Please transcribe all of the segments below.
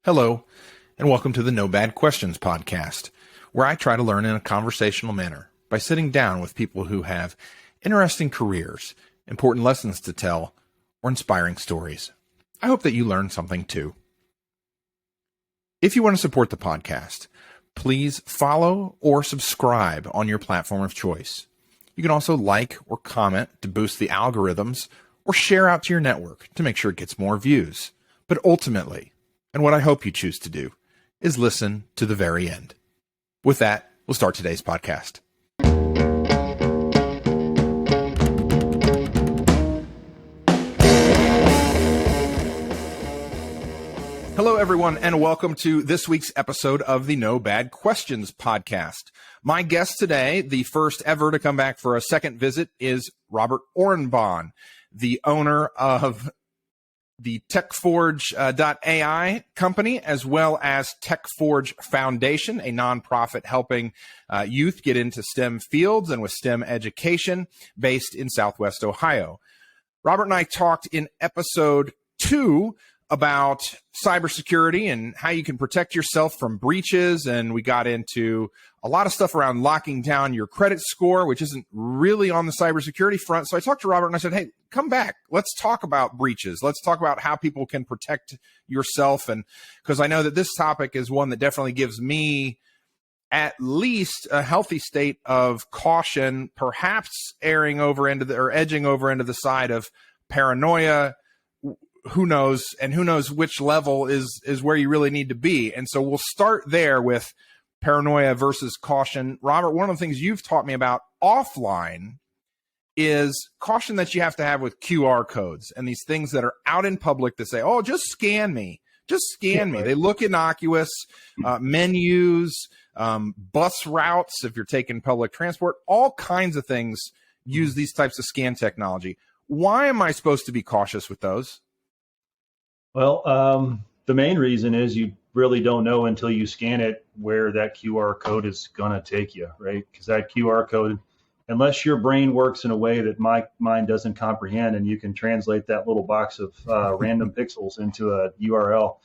Hello, and welcome to the No Bad Questions podcast, where I try to learn in a conversational manner by sitting down with people who have interesting careers, important lessons to tell, or inspiring stories. I hope that you learn something too. If you want to support the podcast, please follow or subscribe on your platform of choice. You can also like or comment to boost the algorithms or share out to your network to make sure it gets more views. But ultimately, and what I hope you choose to do, is listen to the very end. With that, we'll start today's podcast. Hello, everyone, and welcome to this week's episode of the No Bad Questions podcast. My guest today, the first ever to come back for a second visit, is Robert Orenbaun, the owner of the TECHFORGE.ai company, as well as TECHFORGE Foundation, a nonprofit helping youth get into STEM fields and with STEM education based in Southwest Ohio. Robert and I talked in episode 2 about cybersecurity and how you can protect yourself from breaches. And we got into a lot of stuff around locking down your credit score, which isn't really on the cybersecurity front. So I talked to Robert and I said, hey, come back. Let's talk about breaches. Let's talk about how people can protect yourself. And because I know that this topic is one that definitely gives me at least a healthy state of caution, perhaps edging over into the side of paranoia. Who knows, and who knows which level is where you really need to be. And so we'll start there with paranoia versus caution. Robert, one of the things you've taught me about offline is caution that you have to have with QR codes and these things that are out in public that say, oh, just scan me. Just scan me. They look innocuous. Menus, bus routes, if you're taking public transport, all kinds of things use these types of scan technology. Why am I supposed to be cautious with those? Well, the main reason is you really don't know until you scan it where that QR code is going to take you, right? Because that QR code, unless your brain works in a way that my mind doesn't comprehend and you can translate that little box of random pixels into a URL,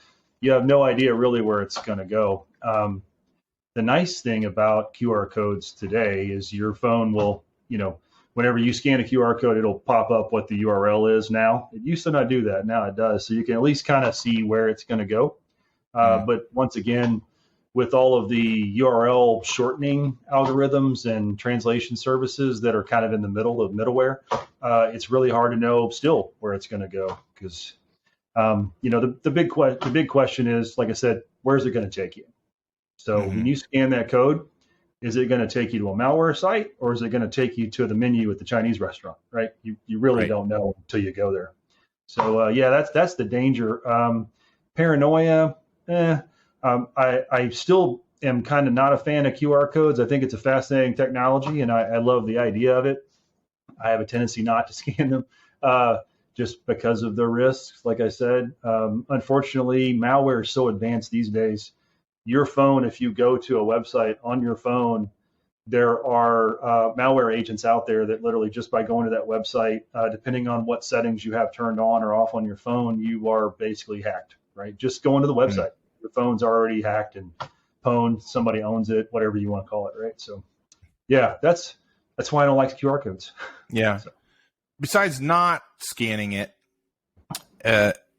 you have no idea really where it's going to go. The nice thing about QR codes today is your phone will, whenever you scan a QR code, it'll pop up what the URL is now. It used to not do that. Now it does. So you can at least kind of see where it's going to go. But once again, with all of the URL shortening algorithms and translation services that are kind of in the middle of middleware, it's really hard to know still where it's going to go. Because, the big question is, like I said, where's it going to take you? So when you scan that code, is it going to take you to a malware site, or is it going to take you to the menu at the Chinese restaurant, right? You really don't know until you go there. So, that's the danger. Paranoia, I still am kind of not a fan of QR codes. I think it's a fascinating technology, and I love the idea of it. I have a tendency not to scan them just because of the risks, like I said. Unfortunately, malware is so advanced these days. Your phone, if you go to a website on your phone, there are malware agents out there that literally just by going to that website, depending on what settings you have turned on or off on your phone, you are basically hacked, right? Just going to the website. Your phone's already hacked and pwned. Somebody owns it, whatever you want to call it, right? So, yeah, that's why I don't like QR codes. Yeah. So. Besides not scanning it,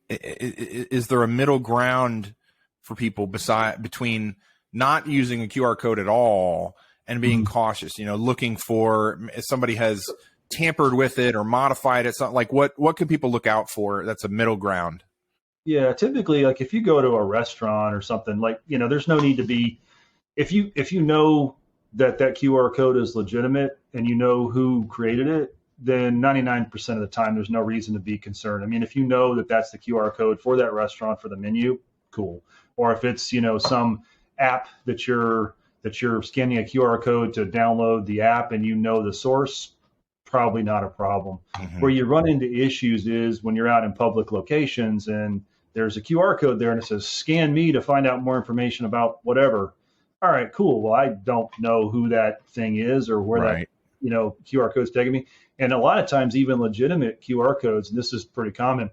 is there a middle ground for people between not using a QR code at all and being cautious, looking for if somebody has tampered with it or modified it? Something like what can people look out for? That's a middle ground. Yeah, typically, like if you go to a restaurant or something, like, there's no need to be, if you know that QR code is legitimate and you know who created it, then 99% of the time, there's no reason to be concerned. I mean, if you know that that's the QR code for that restaurant for the menu, cool. Or if it's, some app that you're scanning a QR code to download the app and you know the source, probably not a problem. Where you run into issues is when you're out in public locations and there's a QR code there and it says, scan me to find out more information about whatever. All right, cool. Well, I don't know who that thing is or where that QR code's taking me. And a lot of times, even legitimate QR codes, and this is pretty common,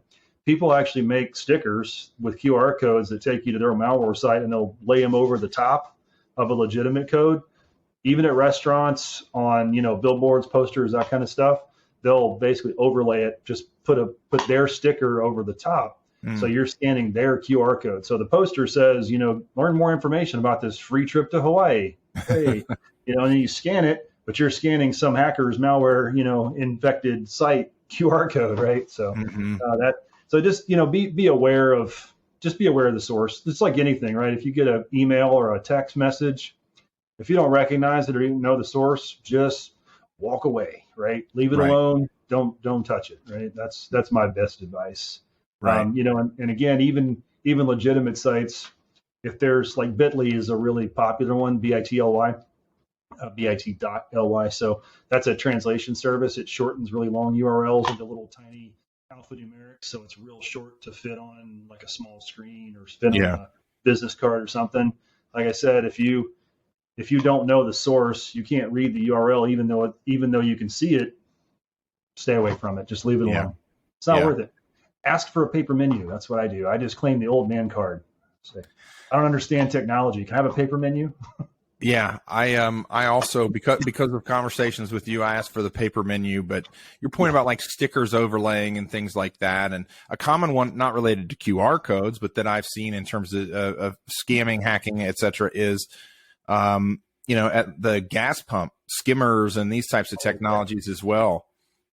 people actually make stickers with QR codes that take you to their malware site, and they'll lay them over the top of a legitimate code. Even at restaurants, on billboards, posters, that kind of stuff, they'll basically overlay it, just put their sticker over the top. So you're scanning their QR code. So the poster says, learn more information about this free trip to Hawaii. Hey, and then you scan it, but you're scanning some hacker's malware, infected site QR code, right? So so just be aware of the source. It's like anything, right? If you get an email or a text message, if you don't recognize it or even know the source, just walk away, right? Leave it alone. Don't touch it, right? That's my best advice. Right. And again, even legitimate sites, if there's like Bitly is a really popular one, bit.ly. So that's a translation service. It shortens really long URLs into little tiny alphanumeric, so it's real short to fit on like a small screen or fit on a business card or something. Like I said, if you don't know the source, you can't read the URL, even though you can see it. Stay away from it. Just leave it alone. It's not worth it. Ask for a paper menu. That's what I do. I just claim the old man card. Say, I don't understand technology. Can I have a paper menu? Yeah, I also, because of conversations with you, I asked for the paper menu. But your point about like stickers overlaying and things like that, and a common one not related to QR codes, but that I've seen in terms of scamming, hacking, etc., is at the gas pump, skimmers, and these types of technologies as well.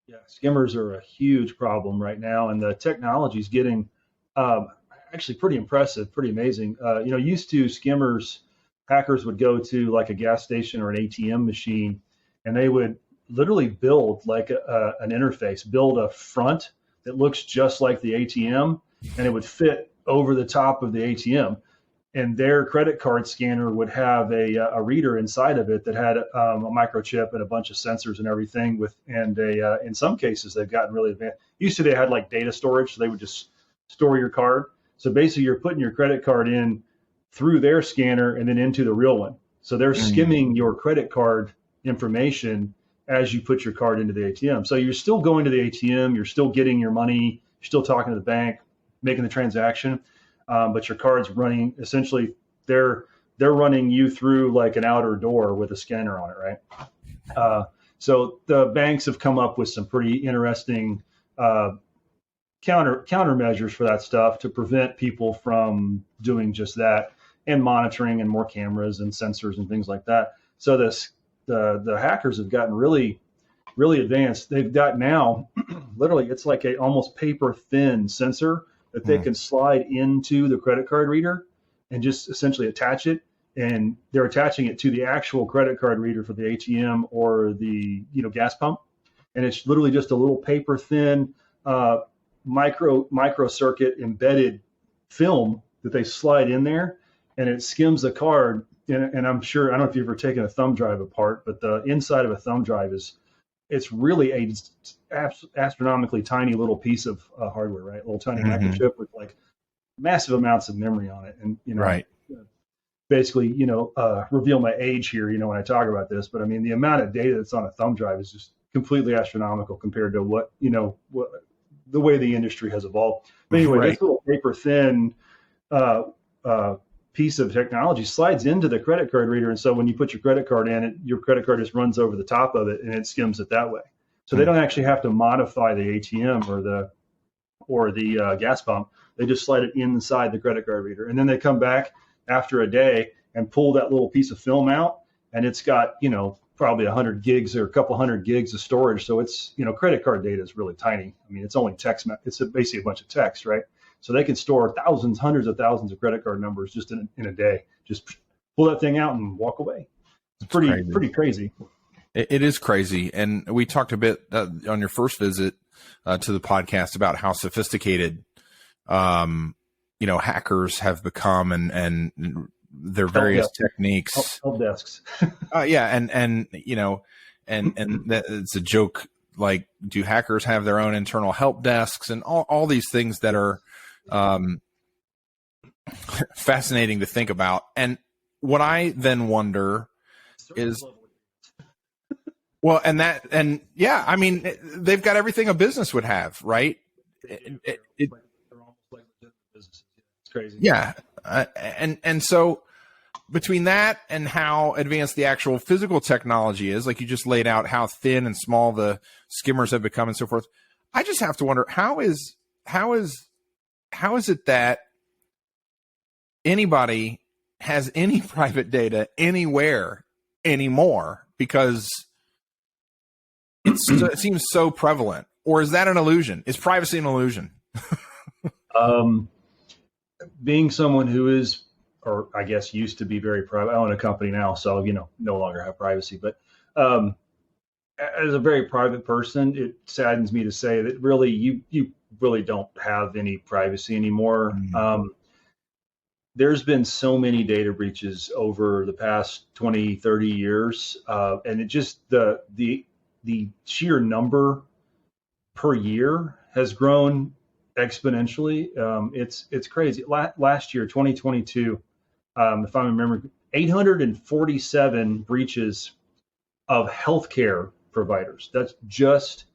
Yeah, skimmers are a huge problem right now, and the technology is getting actually pretty impressive, pretty amazing. Used to skimmers, hackers would go to like a gas station or an ATM machine, and they would literally build like an interface, build a front that looks just like the ATM, and it would fit over the top of the ATM. And their credit card scanner would have a reader inside of it that had a microchip and a bunch of sensors and everything. In some cases, they've gotten really advanced. Used to, they had like data storage, so they would just store your card. So basically, you're putting your credit card in through their scanner and then into the real one. So they're skimming your credit card information as you put your card into the ATM. So you're still going to the ATM, you're still getting your money, you're still talking to the bank, making the transaction. But your card's running, essentially, they're running you through like an outer door with a scanner on it, right? So the banks have come up with some pretty interesting countermeasures for that stuff to prevent people from doing just that, and monitoring and more cameras and sensors and things like that. So the hackers have gotten really, really advanced. They've got now, literally, it's like a almost paper thin sensor that they can slide into the credit card reader and just essentially attach it. And they're attaching it to the actual credit card reader for the ATM or the gas pump. And it's literally just a little paper thin micro circuit embedded film that they slide in there, and it skims the card. And I'm sure, I don't know if you've ever taken a thumb drive apart, but the inside of a thumb drive it's really a astronomically tiny little piece of hardware, right? A little tiny microchip with like massive amounts of memory on it. And, basically, reveal my age here, when I talk about this, but I mean, the amount of data that's on a thumb drive is just completely astronomical compared to what the way the industry has evolved. But anyway, this little paper thin piece of technology slides into the credit card reader, and so when you put your credit card in, your credit card just runs over the top of it and it skims it that way. So they don't actually have to modify the ATM or the gas pump. They just slide it inside the credit card reader, and then they come back after a day and pull that little piece of film out, and it's got probably 100 gigs or a couple hundred gigs of storage. So it's credit card data is really tiny. I mean, it's only text. It's basically a bunch of text, right? So they can store thousands, hundreds of thousands of credit card numbers just in a day. Just pull that thing out and walk away. It's pretty crazy. It is crazy. And we talked a bit on your first visit to the podcast about how sophisticated, hackers have become and their various techniques. Help desks. And that it's a joke. Like, do hackers have their own internal help desks and all these things that are fascinating to think about. And what I then wonder is, I mean, they've got everything a business would have, right? crazy. Yeah. And so between that and how advanced the actual physical technology is, like you just laid out how thin and small the skimmers have become and so forth, I just have to wonder, how is it that anybody has any private data anywhere anymore? Because it seems so prevalent. Or is that an illusion? Is privacy an illusion? Being someone who is, or I guess used to be very private, I own a company now, so, no longer have privacy. But as a very private person, it saddens me to say that really you really don't have any privacy anymore. Mm-hmm. There's been so many data breaches over the past 20, 30 years. And it just, the sheer number per year has grown exponentially. It's crazy. Last year, 2022, if I remember, 847 breaches of healthcare providers. That's just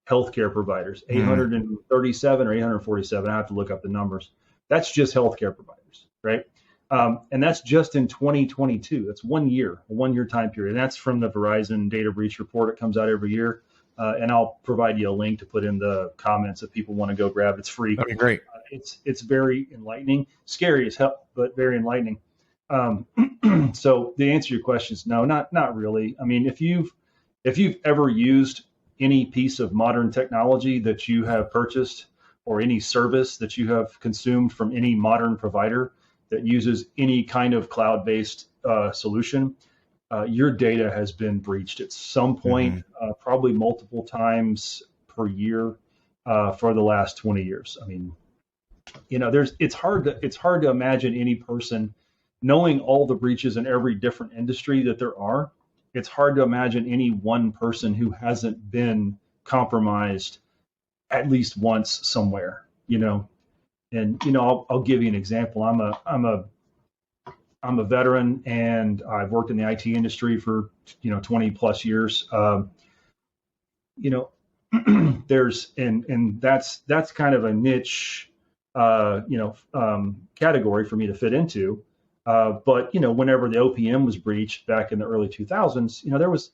healthcare providers. 837 or 847. I have to look up the numbers. That's just healthcare providers, right? And that's just in 2022. That's 1 year, a 1 year time period. And that's from the Verizon data breach report. It comes out every year. And I'll provide you a link to put in the comments if people want to go grab it. It's free. That'd be great. It's very enlightening, scary as hell, but very enlightening. So the answer to your question is no, not really. I mean, if you've ever used any piece of modern technology that you have purchased or any service that you have consumed from any modern provider that uses any kind of cloud-based solution, your data has been breached at some point, probably multiple times per year for the last 20 years. I mean, it's hard to imagine any person knowing all the breaches in every different industry that there are. It's hard to imagine any one person who hasn't been compromised at least once somewhere, And I'll give you an example. I'm a veteran, and I've worked in the IT industry for 20 plus years. There's and that's kind of a niche category for me to fit into. But whenever the OPM was breached back in the early 2000s, there was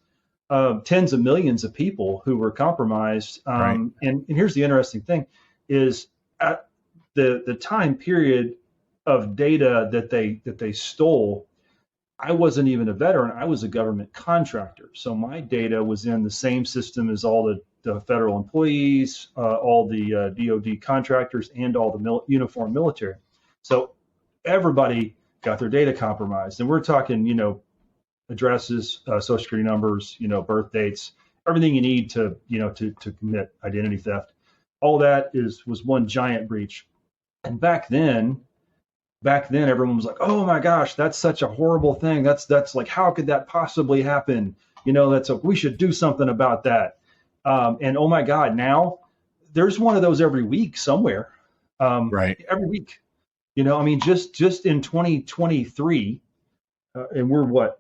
tens of millions of people who were compromised. Right. And here's the interesting thing: is at the time period of data that they stole, I wasn't even a veteran. I was a government contractor, so my data was in the same system as all the federal employees, all the DoD contractors, and all the uniformed military. So everybody got their data compromised, and we're talking, addresses, social security numbers, birth dates, everything you need to commit identity theft. All that was one giant breach. And back then everyone was like, "Oh my gosh, that's such a horrible thing. That's like, how could that possibly happen? We should do something about that." And oh my God, now there's one of those every week somewhere. Right. Every week. Just in 2023, and we're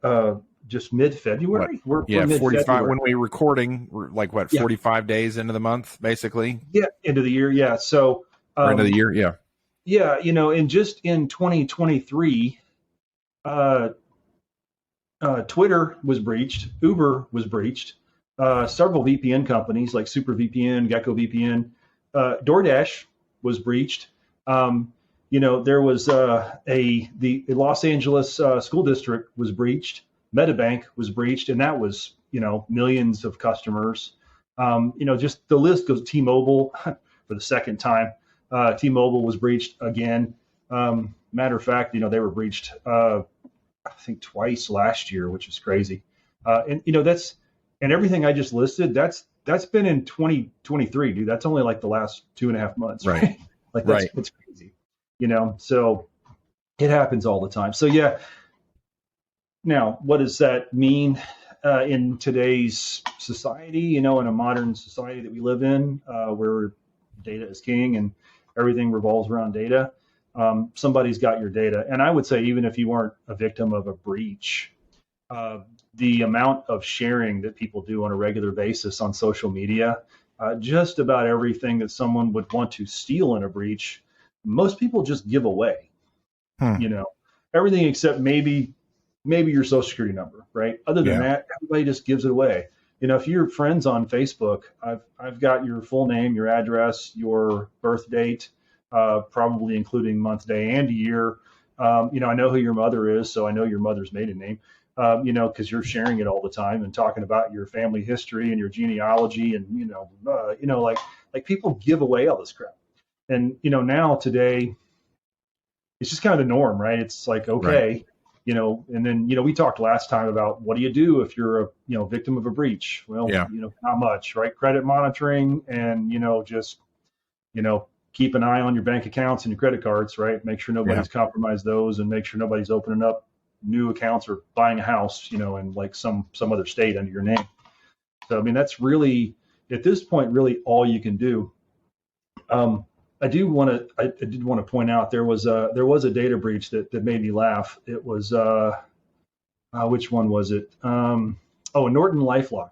just mid-February? We're 45. mid-February. When we're recording, we're like 45 days into the month, basically? Yeah, end of the year, yeah. So end of the year, yeah. Yeah, and just in 2023, Twitter was breached, Uber was breached, several VPN companies like Super VPN, Gecko VPN, DoorDash was breached. There was the Los Angeles school district was breached, Metabank was breached, and that was millions of customers. Just the list goes. T-Mobile for the second time. T-Mobile was breached again. Matter of fact, they were breached, I think twice last year, which is crazy. And everything I just listed, that's been in 2023, dude. That's only like the last 2.5 months, right? It's crazy, so it happens all the time. So yeah. Now, what does that mean in today's society, in a modern society that we live in, where data is king and everything revolves around data? Somebody's got your data. And I would say, even if you weren't a victim of a breach, the amount of sharing that people do on a regular basis on social media, just about everything that someone would want to steal in a breach, most people just give away, everything except maybe your social security number, right? Other than that, everybody just gives it away. If you're friends on Facebook, I've got your full name, your address, your birth date, probably including month, day, and year. I know who your mother is, so I know your mother's maiden name, because you're sharing it all the time and talking about your family history and your genealogy, and like people give away all this crap. And now today, it's just kind of the norm, right? It's like, okay. Right. And then, we talked last time about what do you do if you're a, victim of a breach? Well, not much, right? Credit monitoring and, just, keep an eye on your bank accounts and your credit cards, right? Make sure nobody's compromised those, and make sure nobody's opening up new accounts or buying a house, in like some other state under your name. So, I mean, that's really, at this point, really all you can do. I did want to point out there was a data breach that made me laugh. It was which one was it? Norton LifeLock.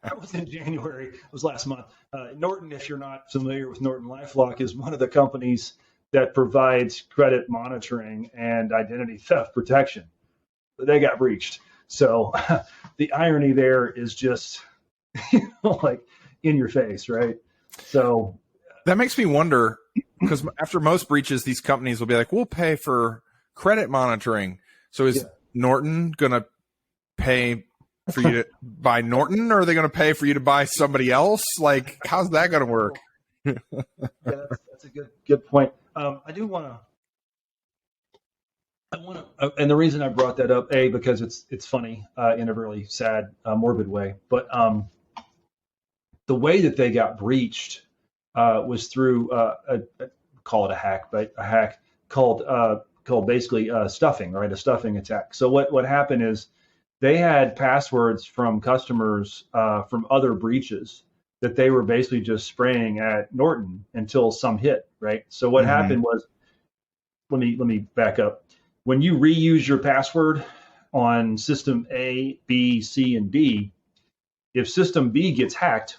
That was in January. It was last month. Norton, if you're not familiar with Norton LifeLock, is one of the companies that provides credit monitoring and identity theft protection. They got breached. So the irony there is just like in your face, right? So that makes me wonder, because after most breaches, these companies will be like, we'll pay for credit monitoring. So is Norton going to pay for you to buy Norton, or are they going to pay for you to buy somebody else? Like, how's that going to work? That's a good point. I want to, and the reason I brought that up, because it's funny in a really sad, morbid way, but the way that they got breached was through call it a hack, but a hack called basically stuffing, right? A stuffing attack. So what happened is they had passwords from customers from other breaches that they were basically just spraying at Norton until some hit, right? So what happened was, let me back up. When you reuse your password on system A, B, C, and D, if system B gets hacked,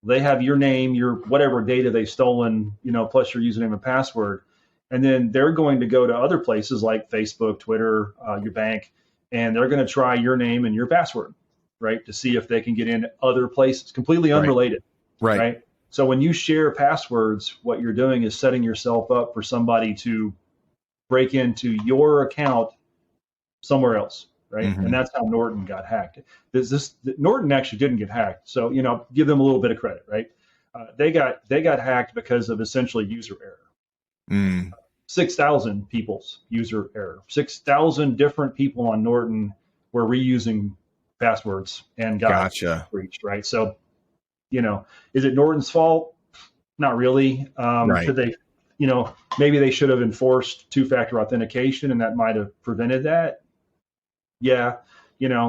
they have your name, your whatever data they've stolen, plus your username and password. And then they're going to go to other places like Facebook, Twitter, your bank, and they're going to try your name and your password, right? To see if they can get in other places, completely unrelated. Right. So when you share passwords, what you're doing is setting yourself up for somebody to break into your account somewhere else. Right. And that's how Norton got hacked. Norton actually didn't get hacked. So, give them a little bit of credit. Right. They got hacked because of essentially user error. 6,000 people's user error. 6,000 different people on Norton were reusing passwords and got breached. Right. So, is it Norton's fault? Not really. Should they, maybe they should have enforced two-factor authentication, and that might have prevented that. Yeah,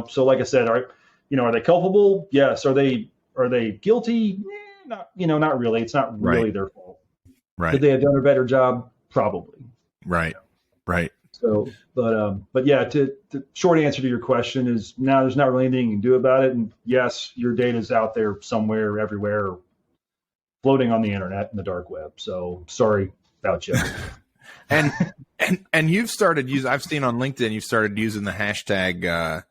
so like I said, are they culpable? Yes. Are they guilty? Not really. It's not really their fault. Right. Could they have done a better job? Probably. Right. Right. So, but yeah, the short answer to your question is no, there's not really anything you can do about it. And yes, your data is out there somewhere, everywhere, floating on the internet and the dark web. So sorry about you. And you've started using, I've seen on LinkedIn, you've started using the hashtag,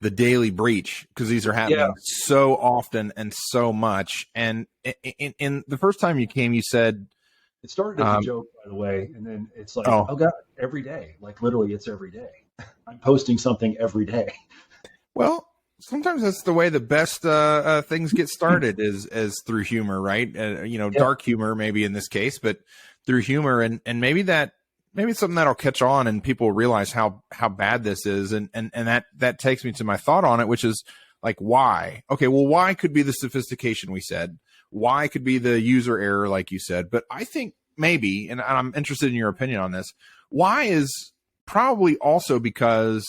the daily breach, because these are happening so often and so much. And in the first time you came, you said, it started as a joke, by the way. And then it's like, oh God, every day, like literally it's every day. I'm posting something every day. Well, sometimes that's the way the best things get started is through humor, right? Dark humor, maybe in this case, but through humor, and maybe it's something that'll catch on and people realize how bad this is. And that takes me to my thought on it, which is like, why? Okay, well, why could be the sophistication we said. Why could be the user error, like you said. But I think maybe, and I'm interested in your opinion on this, why is probably also because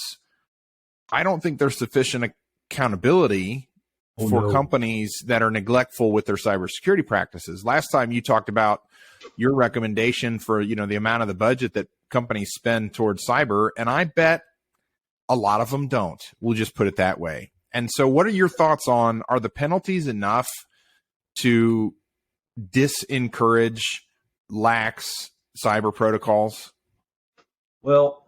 I don't think there's sufficient accountability for companies that are neglectful with their cybersecurity practices. Last time you talked about your recommendation for, the amount of the budget that companies spend towards cyber, and I bet a lot of them don't. We'll just put it that way. And so what are your thoughts on, are the penalties enough to disencourage lax cyber protocols? Well,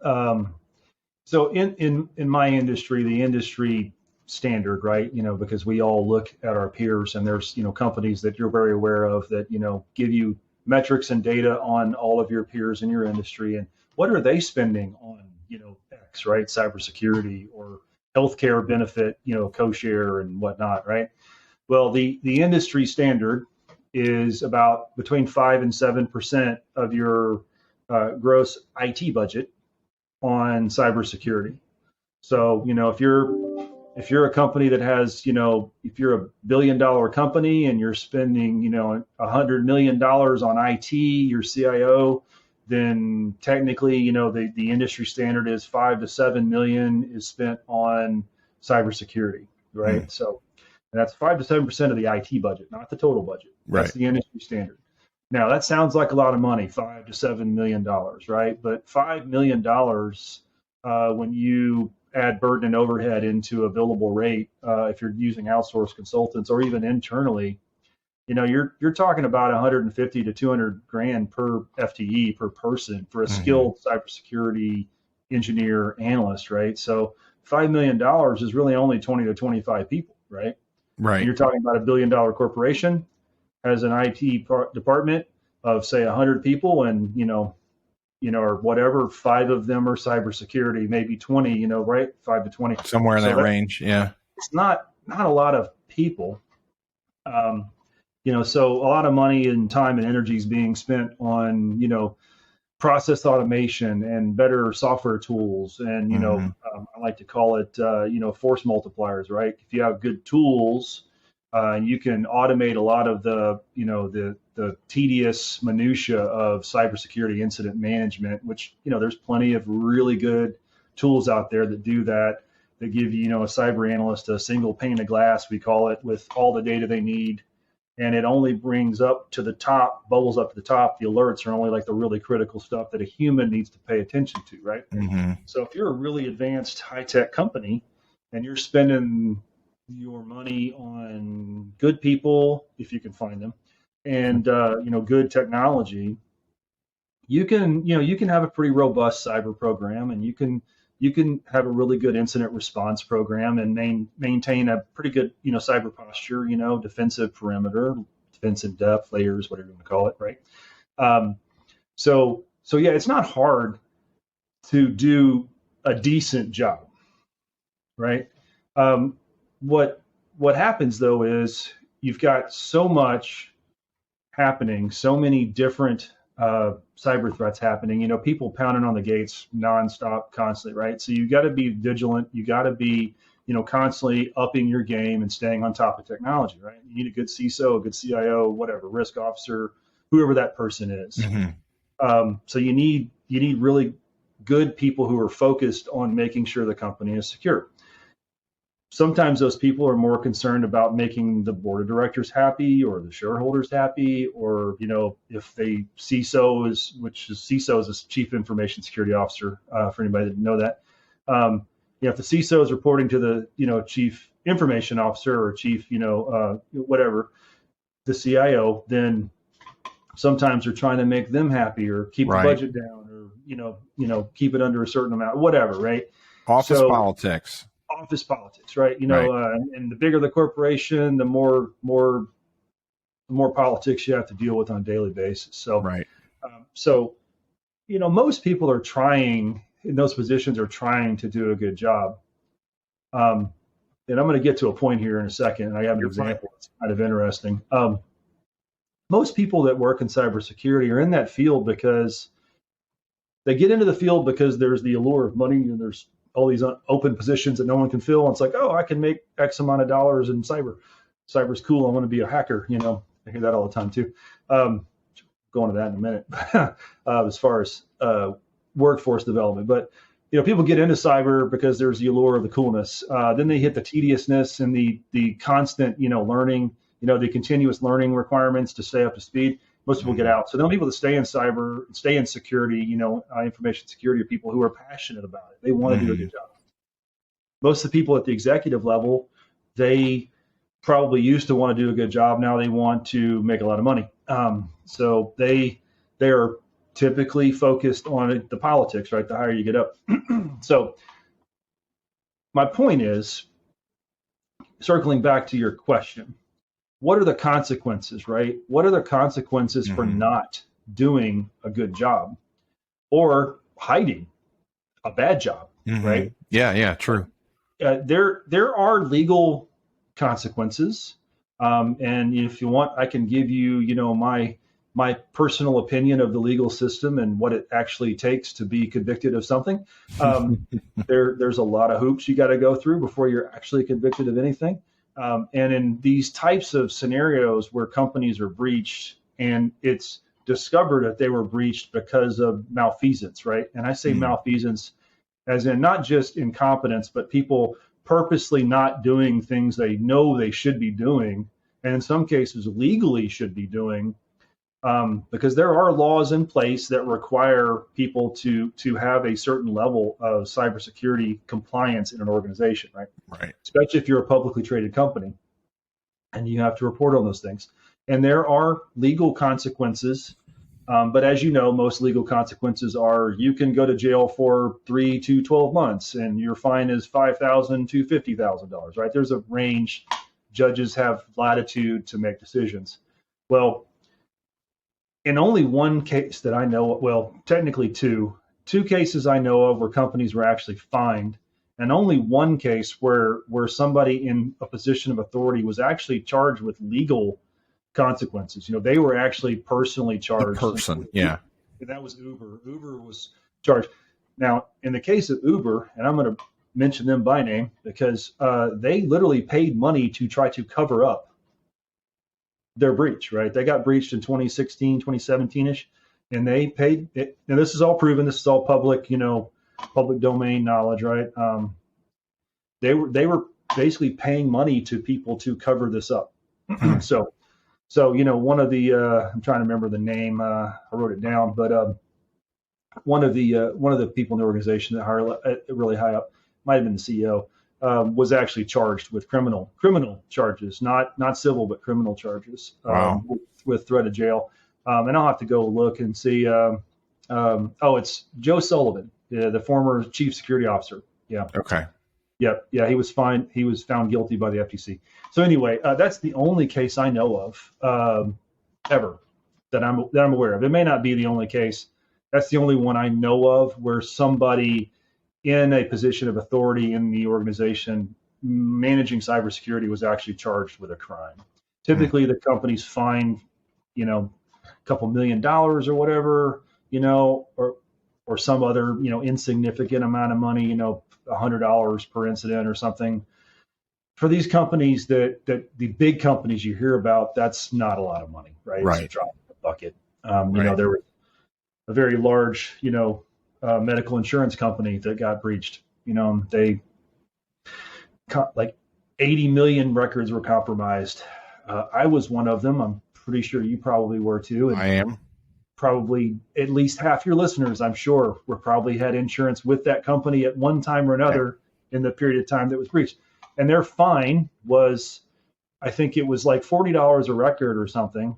so in my industry, the industry standard, right? Because we all look at our peers, and there's companies that you're very aware of that give you metrics and data on all of your peers in your industry, and what are they spending on X, right? Cybersecurity or healthcare benefit, co-share and whatnot, right? Well, the industry standard is about between 5 and 7% of your gross IT budget on cybersecurity. So, if you're a company that has, if you're a $1 billion company and you're spending, $100 million on IT, your CIO, then technically, the industry standard is 5 to 7 million is spent on cybersecurity, right? So that's 5 to 7% of the IT budget, not the total budget. That's the industry standard. Now that sounds like a lot of money, $5 to $7 million, right? But $5 million, when you add burden and overhead into a billable rate, if you're using outsourced consultants or even internally, you're talking about 150 to 200 grand per FTE per person for a skilled cybersecurity engineer analyst, right? So $5 million is really only 20 to 25 people, right? Right. And you're talking about $1 billion corporation has an IT department of say 100 people, and or whatever, 5 of them are cybersecurity, maybe 20, right? 5 to 20, somewhere in that range. Yeah, it's not a lot of people. So a lot of money and time and energy is being spent on process automation and better software tools, and I like to call it force multipliers, right? If you have good tools, you can automate a lot of the the tedious minutia of cybersecurity incident management, which there's plenty of really good tools out there that do that. They give you a cyber analyst a single pane of glass, we call it, with all the data they need, and it only brings up to the top, bubbles up to the top. The alerts are only like the really critical stuff that a human needs to pay attention to, right? So if you're a really advanced high-tech company and you're spending your money on good people, if you can find them, and good technology, you can have a pretty robust cyber program, and you can have a really good incident response program and maintain a pretty good cyber posture, defensive perimeter, defensive depth, layers, whatever you want to call it, right? So yeah, it's not hard to do a decent job, right? What happens though is you've got so much happening, so many different cyber threats happening, people pounding on the gates nonstop, constantly, right? So you got to be vigilant. You got to be, constantly upping your game and staying on top of technology, right? You need a good CISO, a good CIO, whatever, risk officer, whoever that person is. So you need really good people who are focused on making sure the company is secure. Sometimes those people are more concerned about making the board of directors happy or the shareholders happy, or if they CISO is a chief information security officer, for anybody that didn't know that. If the CISO is reporting to the chief information officer or chief whatever, the CIO, then sometimes they're trying to make them happy or keep the budget down, or keep it under a certain amount, whatever, right? Office politics, right? And the bigger the corporation, the more politics you have to deal with on a daily basis. So, most people are trying in those positions are trying to do a good job. And I'm going to get to a point here in a second, and I have an example that's kind of interesting. Most people that work in cybersecurity are in that field because they get into the field because there's the allure of money, and there's all these open positions that no one can fill. And it's like, oh, I can make X amount of dollars in cyber. Cyber's cool. I want to be a hacker. I hear that all the time too. Go into that in a minute. As far as workforce development, but people get into cyber because there's the allure of the coolness. Then they hit the tediousness and the constant, learning, the continuous learning requirements to stay up to speed. Most people get out. So the only people that stay in cyber, stay in security, information security, are people who are passionate about it. They want to do a good job. Most of the people at the executive level, they probably used to want to do a good job. Now they want to make a lot of money. So they are typically focused on the politics, right? The higher you get up. So my point is, circling back to your question, what are the consequences, right? What are the consequences for not doing a good job or hiding a bad job, right? Yeah, true. There are legal consequences, and if you want, I can give you, my personal opinion of the legal system and what it actually takes to be convicted of something. There's a lot of hoops you got to go through before you're actually convicted of anything. And in these types of scenarios where companies are breached and it's discovered that they were breached because of malfeasance, right? And I say malfeasance as in not just incompetence, but people purposely not doing things they know they should be doing, and in some cases legally should be doing, because there are laws in place that require people to have a certain level of cybersecurity compliance in an organization, right? Right. Especially if you're a publicly traded company, and you have to report on those things. And there are legal consequences, but as you know, most legal consequences are you can go to jail for 3 to 12 months, and your fine is $5,000 to $50,000, right? There's a range. Judges have latitude to make decisions. Well, in only one case that I know, well, technically two cases I know of where companies were actually fined, and only one case where somebody in a position of authority was actually charged with legal consequences. They were actually personally charged. Yeah. And that was Uber. Uber was charged. Now, in the case of Uber, and I'm going to mention them by name because they literally paid money to try to cover up their breach, right? They got breached in 2016, 2017-ish, and they paid it. Now, this is all proven. This is all public, public domain knowledge, right? They were basically paying money to people to cover this up. So, one of the, I'm trying to remember the name, I wrote it down, but one of the people in the organization that hired really high up, might have been the CEO, was actually charged with criminal charges, not civil, but criminal charges. Wow. With threat of jail. And I'll have to go look and see. It's Joe Sullivan, the former chief security officer. Yeah. Okay. Yep. Yeah. He was fine. He was found guilty by the FTC. So anyway, that's the only case I know of ever that I'm aware of. It may not be the only case. That's the only one I know of where somebody in a position of authority in the organization managing cybersecurity was actually charged with a crime. Typically, the companies fine, a couple $1 million or whatever, or some other, insignificant amount of money, $100 per incident or something. For these companies that the big companies you hear about, that's not a lot of money, right? Right. It's a drop in the bucket. There was a very large, medical insurance company that got breached. They like 80 million records were compromised. I was one of them. I'm pretty sure you probably were too. And I am. Probably at least half your listeners, I'm sure, were probably had insurance with that company at one time or another in the period of time that was breached. And their fine was, I think it was like $40 a record or something,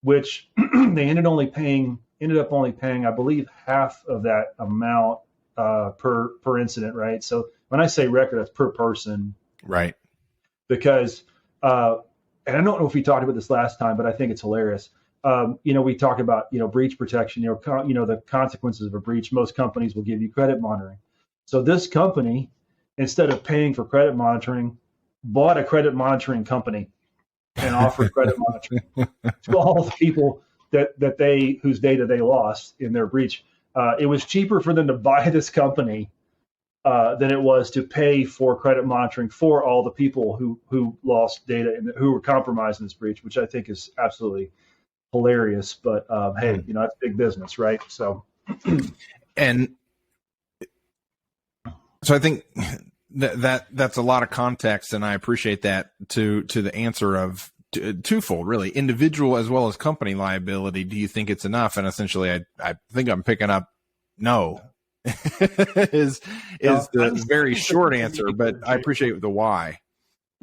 which they ended up only paying, I believe, half of that amount per incident, right? So when I say record, that's per person. Right. Because, and I don't know if we talked about this last time, but I think it's hilarious. We talk about, breach protection, the consequences of a breach. Most companies will give you credit monitoring. So this company, instead of paying for credit monitoring, bought a credit monitoring company and offered credit monitoring to all the people whose data they lost in their breach. It was cheaper for them to buy this company than it was to pay for credit monitoring for all the people who lost data and who were compromised in this breach, which I think is absolutely hilarious. But hey, it's big business, right? So, and so I think that's a lot of context, and I appreciate that to the answer of twofold, really, individual as well as company liability. Do you think it's enough? And essentially, I think I'm picking up no is the very short answer, but I appreciate the why.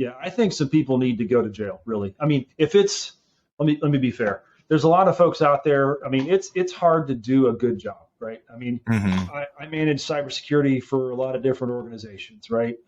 Yeah, I think some people need to go to jail, really. I mean, if it's, let me be fair. There's a lot of folks out there. I mean, it's hard to do a good job, right? I mean, I manage cybersecurity for a lot of different organizations, right?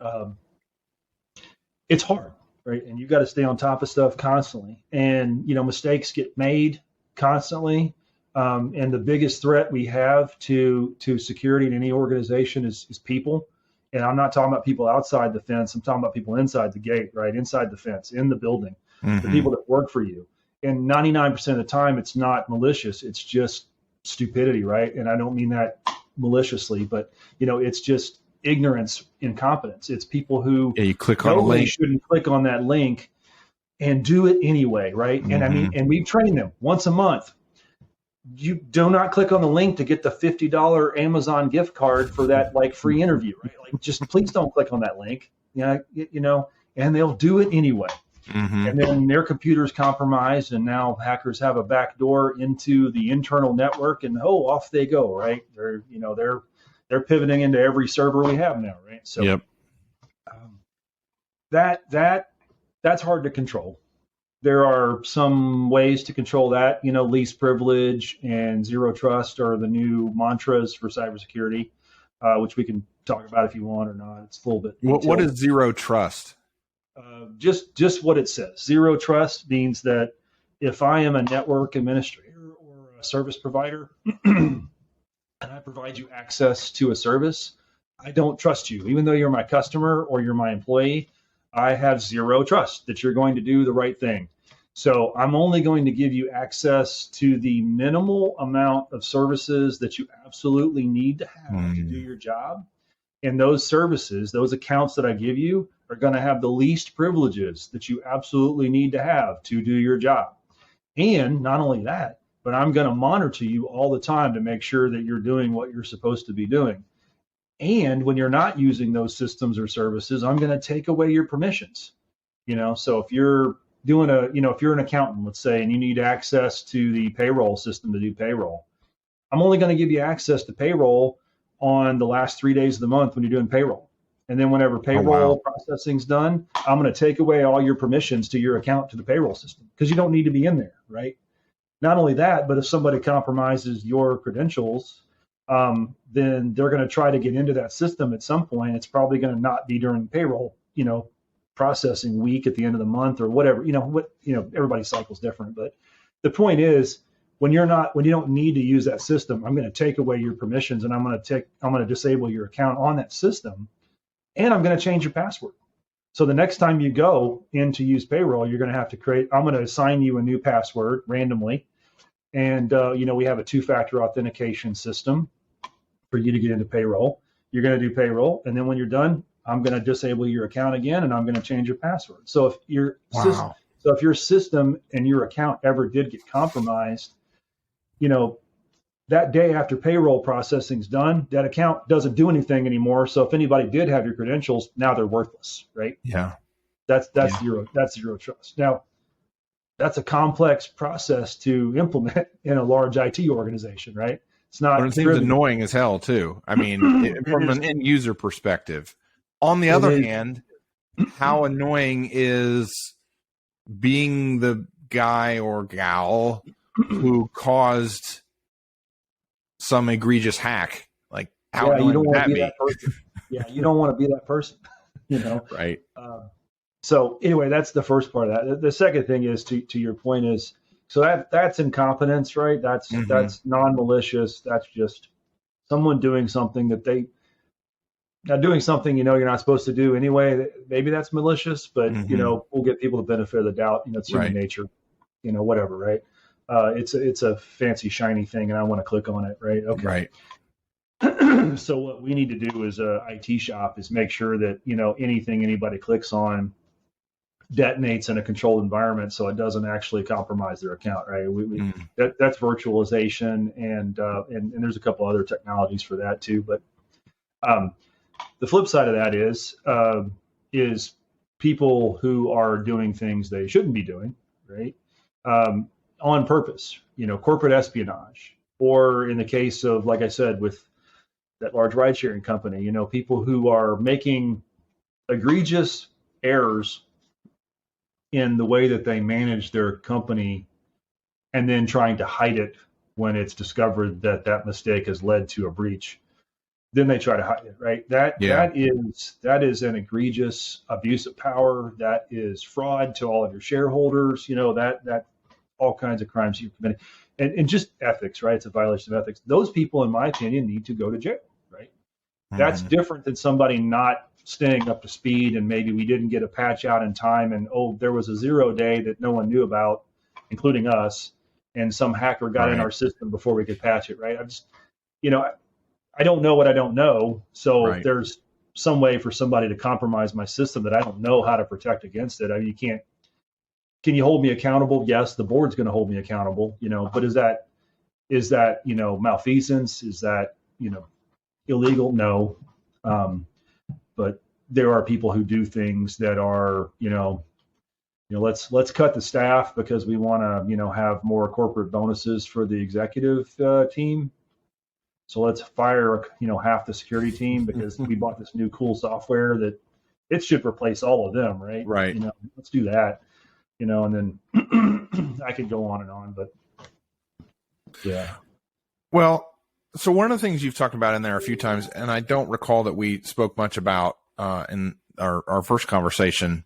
It's hard, right? And you got to stay on top of stuff constantly. And, mistakes get made constantly. And the biggest threat we have to security in any organization is people. And I'm not talking about people outside the fence. I'm talking about people inside the gate, right? Inside the fence, in the building, the people that work for you. And 99% of the time, it's not malicious. It's just stupidity, right? And I don't mean that maliciously, but, it's just ignorance, incompetence. It's people who you click on a link. Shouldn't click on that link and do it anyway, right? And I mean, and we've trained them once a month. You do not click on the link to get the $50 Amazon gift card for that free interview, right? Just please don't click on that link, and they'll do it anyway. And then their computer's compromised, and now hackers have a back door into the internal network, and off they go, right? They're pivoting into every server we have now, right? So that's hard to control. There are some ways to control that. Least privilege and zero trust are the new mantras for cybersecurity, which we can talk about if you want or not. It's a little bit. What is zero trust? Just what it says. Zero trust means that if I am a network administrator or a service provider and I provide you access to a service, I don't trust you. Even though you're my customer or you're my employee, I have zero trust that you're going to do the right thing. So I'm only going to give you access to the minimal amount of services that you absolutely need to have to do your job. And those services, those accounts that I give you, are going to have the least privileges that you absolutely need to have to do your job. And not only that, but I'm going to monitor you all the time to make sure that you're doing what you're supposed to be doing. And when you're not using those systems or services, I'm going to take away your permissions. So if you're doing if you're an accountant, let's say, and you need access to the payroll system to do payroll, I'm only going to give you access to payroll on the last 3 days of the month when you're doing payroll. And then whenever payroll processing's done, I'm going to take away all your permissions to your account to the payroll system because you don't need to be in there, right? Not only that, but if somebody compromises your credentials, then they're going to try to get into that system at some point. It's probably going to not be during payroll, processing week at the end of the month or whatever. Everybody's cycle is different, but the point is, when you don't need to use that system, I'm going to take away your permissions and I'm going to disable your account on that system, and I'm going to change your password. So the next time you go in to use payroll, you're going to have to I'm going to assign you a new password randomly. And, we have a 2-factor authentication system for you to get into payroll. You're going to do payroll. And then when you're done, I'm going to disable your account again, and I'm going to change your password. So if your system and your account ever did get compromised, that day after payroll processing's done, that account doesn't do anything anymore. So if anybody did have your credentials, now they're worthless, right? Yeah. That's zero trust. Now, that's a complex process to implement in a large IT organization, right? It's not. But it seems annoying as hell too. I mean, from an end user perspective. On the other hand, how annoying is being the guy or gal who caused some egregious hack? Like, how you don't want to be be? that person. Yeah, you don't want to be that person. Right. So anyway, that's the first part of that. The second thing is to your point is, so that's incompetence, right? That's non-malicious. That's just someone doing something that doing something you're not supposed to do anyway. Maybe that's malicious, but we'll get people the benefit of the doubt. It's human nature, whatever, right? It's a fancy shiny thing, and I want to click on it, right? Okay. Right. So what we need to do as a IT shop is make sure that anything anybody clicks on detonates in a controlled environment, so it doesn't actually compromise their account, right? That's virtualization, and there's a couple other technologies for that too. But the flip side of that is people who are doing things they shouldn't be doing, right? On purpose, corporate espionage, or in the case of, like I said, with that large ride-sharing company, people who are making egregious errors in the way that they manage their company, and then trying to hide it when it's discovered that that mistake has led to a breach. Then they try to hide it, right? That is an egregious abuse of power. That is fraud to all of your shareholders. That all kinds of crimes you've committed, and just ethics, right? It's a violation of ethics. Those people, in my opinion, need to go to jail, right? Mm-hmm. That's different than somebody not staying up to speed, and maybe we didn't get a patch out in time, and there was a 0 day that no one knew about, including us, and some hacker got in our system before we could patch it, right? I don't know what I don't know. So if there's some way for somebody to compromise my system that I don't know how to protect against it, I mean, can you hold me accountable? Yes, the board's going to hold me accountable, but is that malfeasance? Is that, illegal? No. But there are people who do things that are, let's cut the staff because we want to, have more corporate bonuses for the executive team. So let's fire, half the security team because we bought this new cool software that it should replace all of them, right? Right. Let's do that, and then I could go on and on, but yeah. Well, so one of the things you've talked about in there a few times, and I don't recall that we spoke much about in our first conversation,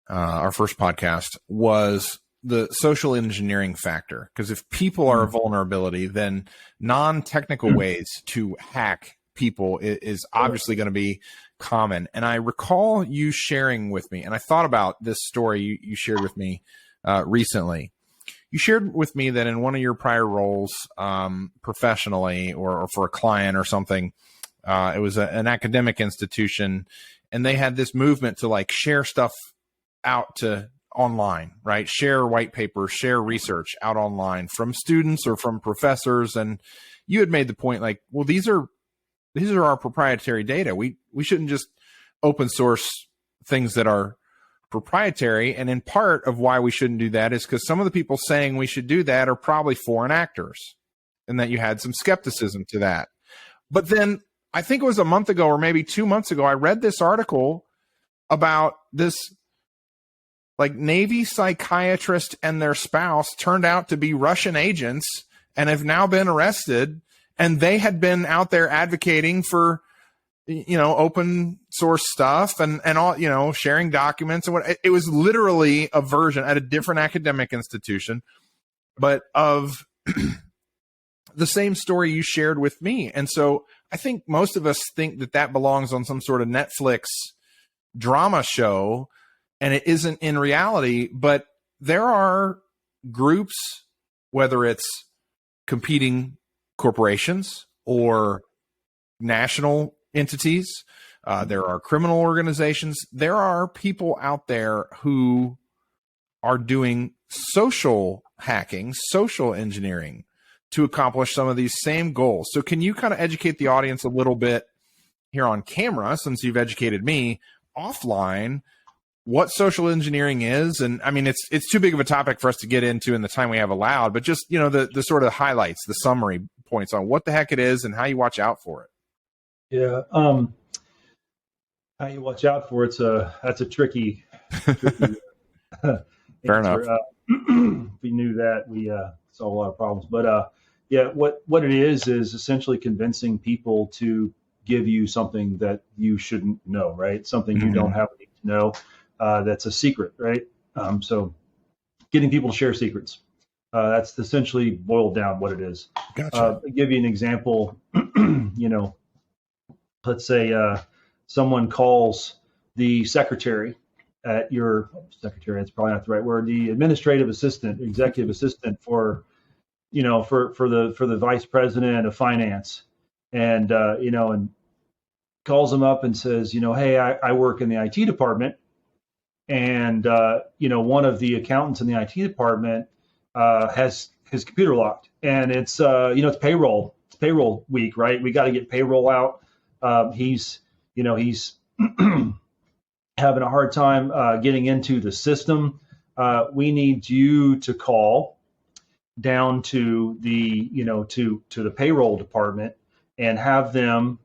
our first podcast, was the social engineering factor. Because if people are a vulnerability, then non-technical ways to hack people is obviously going to be common. And I recall you sharing with me, and I thought about this story you shared with me recently. You shared with me that in one of your prior roles professionally or for a client or something, it was an academic institution, and they had this movement to share stuff out to online, right? Share white papers, share research out online from students or from professors. And you had made the point well, these are our proprietary data. We shouldn't just open source things that are proprietary. And in part of why we shouldn't do that is because some of the people saying we should do that are probably foreign actors, and that you had some skepticism to that. But then I think it was a month ago or maybe 2 months ago, I read this article about this Navy psychiatrist and their spouse turned out to be Russian agents and have now been arrested. And they had been out there advocating for, open source stuff and all, sharing documents and what. It was literally a version at a different academic institution, but of the same story you shared with me. And so I think most of us think that belongs on some sort of Netflix drama show, and it isn't in reality. But there are groups, whether it's competing corporations or national entities, there are criminal organizations, there are people out there who are doing social hacking, social engineering to accomplish some of these same goals. So can you kind of educate the audience a little bit here on camera, since you've educated me offline, what social engineering is? And I mean, it's too big of a topic for us to get into in the time we have allowed, but just, the sort of highlights, the summary points on what the heck it is and how you watch out for it. Yeah. How you watch out for it's that's a tricky Fair enough. If we knew that, we solve a lot of problems. But yeah, what it is essentially convincing people to give you something that you shouldn't know, right? Something you don't have to know. That's a secret, right? So getting people to share secrets. That's essentially boiled down what it is. Gotcha. I'll give you an example. Let's say someone calls the secretary at your secretary. That's probably not the right word. The administrative assistant, executive assistant for the vice president of finance, and and calls them up and says, hey, I work in the IT department, and one of the accountants in the IT department has his computer locked, and it's it's payroll week, right? We got to get payroll out. He's having a hard time getting into the system. We need you to call down to the to the payroll department and have them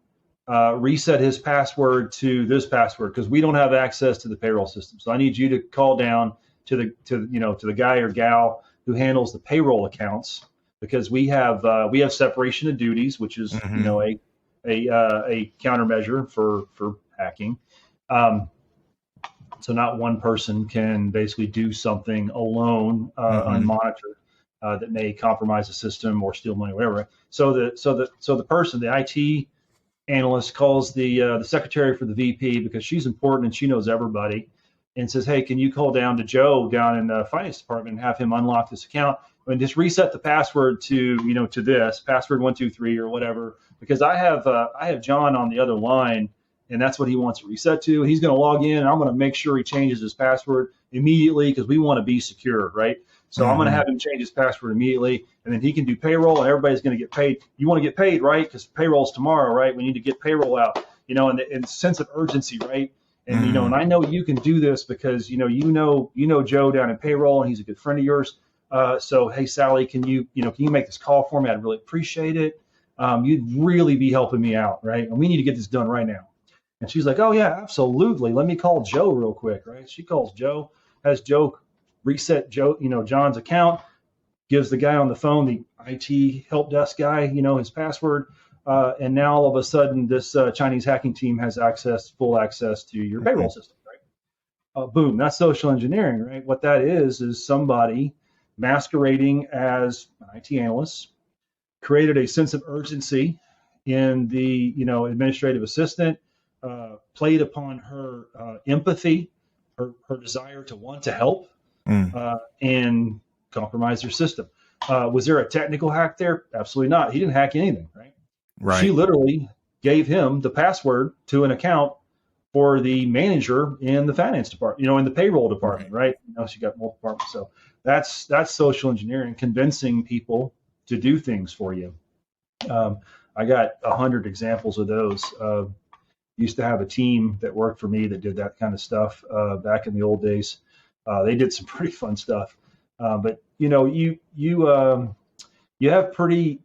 reset his password to this password, because we don't have access to the payroll system. So I need you to call down to the guy or gal who handles the payroll accounts, because we have separation of duties, which is a countermeasure for hacking. So not one person can basically do something alone, unmonitored, that may compromise the system or steal money, whatever. So the person, the IT analyst, calls the secretary for the VP, because she's important and she knows everybody, and says, "Hey, can you call down to Joe down in the finance department and have him unlock this account and just reset the password to this password 123 or whatever, because I have John on the other line." And that's what he wants to reset to. He's going to log in, and I'm going to make sure he changes his password immediately, because we want to be secure, right? So I'm going to have him change his password immediately, and then he can do payroll, and everybody's going to get paid. You want to get paid, right? Because payroll's tomorrow, right? We need to get payroll out, and the sense of urgency, right? And and I know you can do this because you know Joe down in payroll, and he's a good friend of yours. So hey, Sally, can you make this call for me? I'd really appreciate it. You'd really be helping me out, right? And we need to get this done right now. And she's like, "Oh yeah, absolutely. Let me call Joe real quick," right? She calls Joe, has Joe reset John's account, gives the guy on the phone, the IT help desk guy, his password, and now all of a sudden this Chinese hacking team has full access to your payroll system, right? Boom, that's social engineering, right? What that is somebody masquerading as an IT analyst, created a sense of urgency in the administrative assistant. Played upon her empathy, her desire to want to help, and compromise their system. Was there a technical hack there? Absolutely not. He didn't hack anything, right? Right. She literally gave him the password to an account for the manager in the finance department, in the payroll department, right? She got multiple departments. So that's social engineering, convincing people to do things for you. I got 100 examples of those. Used to have a team that worked for me that did that kind of stuff back in the old days. They did some pretty fun stuff, but you have pretty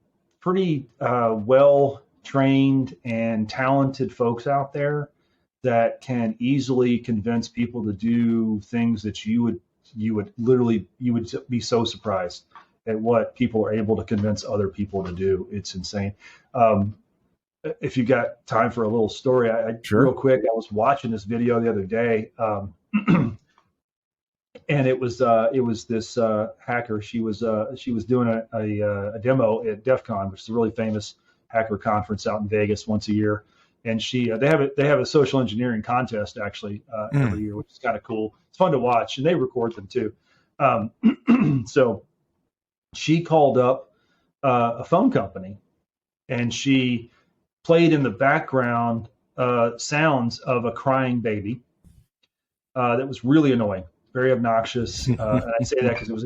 well trained and talented folks out there that can easily convince people to do things that you would be so surprised at what people are able to convince other people to do. It's insane. If you got time for a little story, Sure. Real quick, I was watching this video the other day, and it was this hacker. She was doing a demo at DEF CON, which is a really famous hacker conference out in Vegas once a year. And they have a social engineering contest actually every year, which is kind of cool. It's fun to watch, and they record them too. So she called up a phone company, and she played in the background sounds of a crying baby. That was really annoying, very obnoxious. And I say that because it was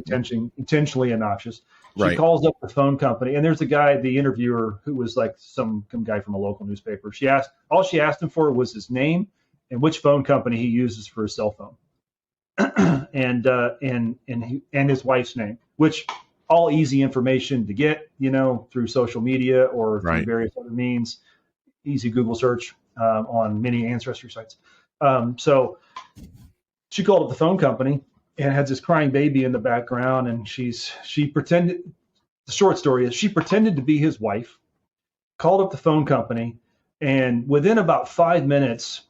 intentionally obnoxious. She calls up the phone company, and there's a guy, the interviewer, who was like some guy from a local newspaper. All she asked him for was his name and which phone company he uses for his cell phone, and his wife's name, which all easy information to get, through social media or through various other means. Easy Google search on many ancestry sites. So she called up the phone company and had this crying baby in the background, and she pretended. The short story is she pretended to be his wife, called up the phone company, and within about 5 minutes,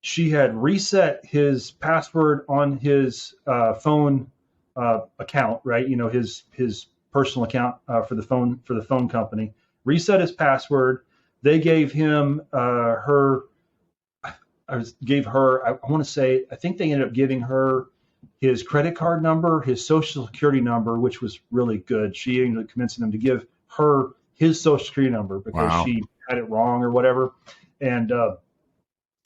she had reset his password on his phone account, right? His personal account for the phone company. Reset his password. They gave him I want to say, I think they ended up giving her his credit card number, his social security number, which was really good. She ended up convincing them to give her his social security number because she had it wrong or whatever, and a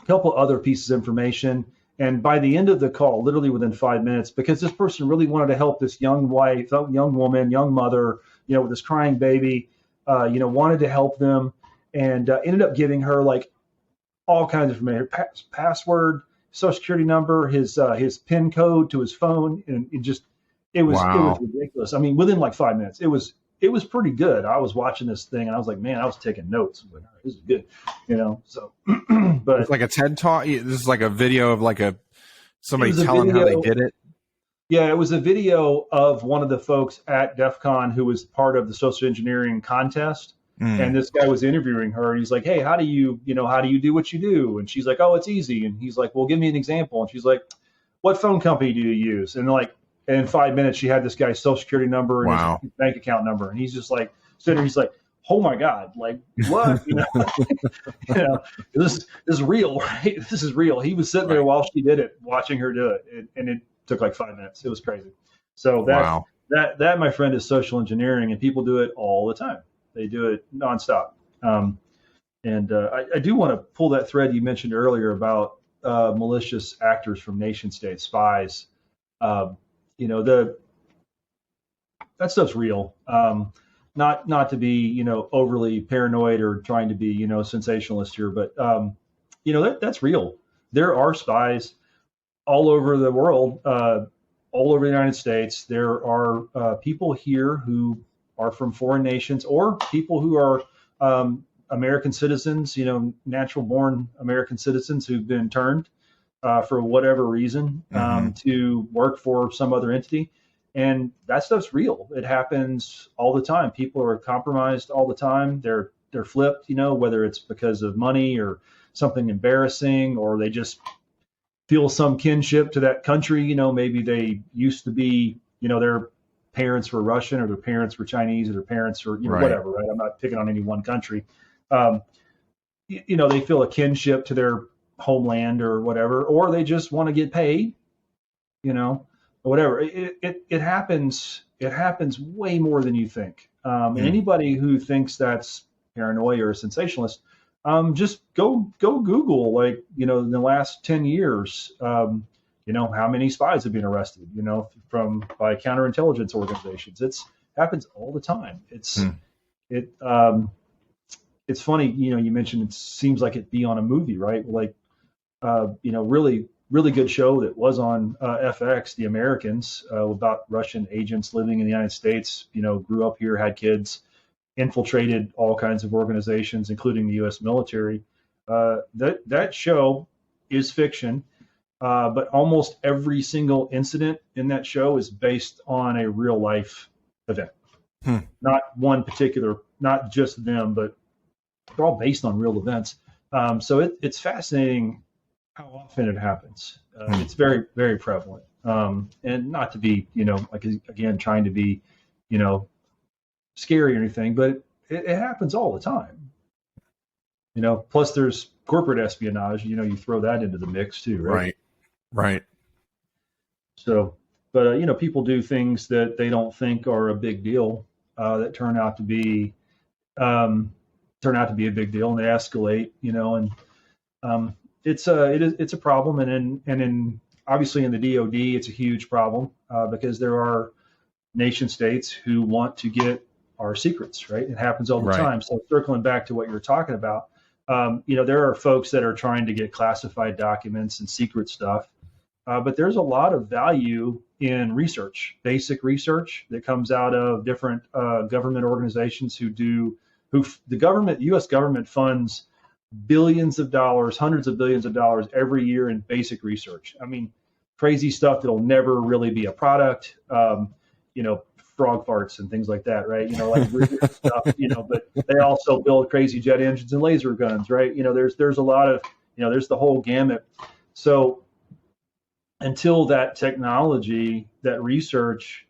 couple other pieces of information. And by the end of the call, literally within 5 minutes, because this person really wanted to help this young wife, young woman, young mother, with this crying baby, wanted to help them. And ended up giving her like all kinds of information, password, social security number, his PIN code to his phone, and it was ridiculous. I mean, within like 5 minutes, it was pretty good. I was watching this thing and I was like, man, I was taking notes. I was like, all right, this is good, So, but it's like a TED talk. This is like a video of somebody telling how they did it. Yeah, it was a video of one of the folks at DEF CON who was part of the social engineering contest. And Mm. this guy was interviewing her, and he's like, "Hey, how do you do what you do?" And she's like, "Oh, it's easy." And he's like, "Well, give me an example." And she's like, "What phone company do you use?" And like, in 5 minutes, she had this guy's social security number and Wow. his bank account number, and he's just like sitting there. He's like, "Oh my God, like what?" You know, this is real, right? This is real. He was sitting there Right. while she did it, watching her do it, and it took like 5 minutes. It was crazy. So Wow. that my friend is social engineering, and people do it all the time. They do it nonstop. And I do want to pull that thread you mentioned earlier about malicious actors from nation states, spies. Um, that stuff's real. Not to be overly paranoid or trying to be sensationalist here, but that's real. There are spies all over the world, all over the United States. There are people here who are from foreign nations, or people who are American citizens, natural born American citizens who've been turned for whatever reason to work for some other entity. And that stuff's real. It happens all the time. People are compromised all the time. They're flipped, whether it's because of money or something embarrassing, or they just feel some kinship to that country. Maybe they used to be, their parents were Russian, or their parents were Chinese, or their parents were, Right. whatever, right? I'm not picking on any one country. They feel a kinship to their homeland or whatever, or they just want to get paid, or whatever. It happens. It happens way more than you think. And anybody who thinks that's paranoia or sensationalist, just go Google, like, in the last 10 years, how many spies have been arrested, by counterintelligence organizations. It's happens all the time. It's funny, you mentioned it seems like it'd be on a movie, right? Like, really good show that was on FX, The Americans, about Russian agents living in the United States, grew up here, had kids, infiltrated all kinds of organizations, including the U.S. military. That show is fiction, but almost every single incident in that show is based on a real life event. Not one particular, not just them, but they're all based on real events. So it's fascinating how often it happens. It's very, very prevalent. And not to be, like, again, trying to be, scary or anything, but it happens all the time. Plus there's corporate espionage. You throw that into the mix too, right? Right. So, but people do things that they don't think are a big deal, that turn out to be a big deal, and they escalate. And it's a problem, and in obviously in the DoD, it's a huge problem, because there are nation states who want to get our secrets, right? It happens all the time. So circling back to what you're talking about, there are folks that are trying to get classified documents and secret stuff, but there's a lot of value in research, basic research that comes out of different government organizations the U.S. government funds billions of dollars, hundreds of billions of dollars every year in basic research. I mean, crazy stuff that'll never really be a product, frog farts and things like that, right? Like weird stuff, but they also build crazy jet engines and laser guns, right? There's a lot of, there's the whole gamut. So until that technology, that research,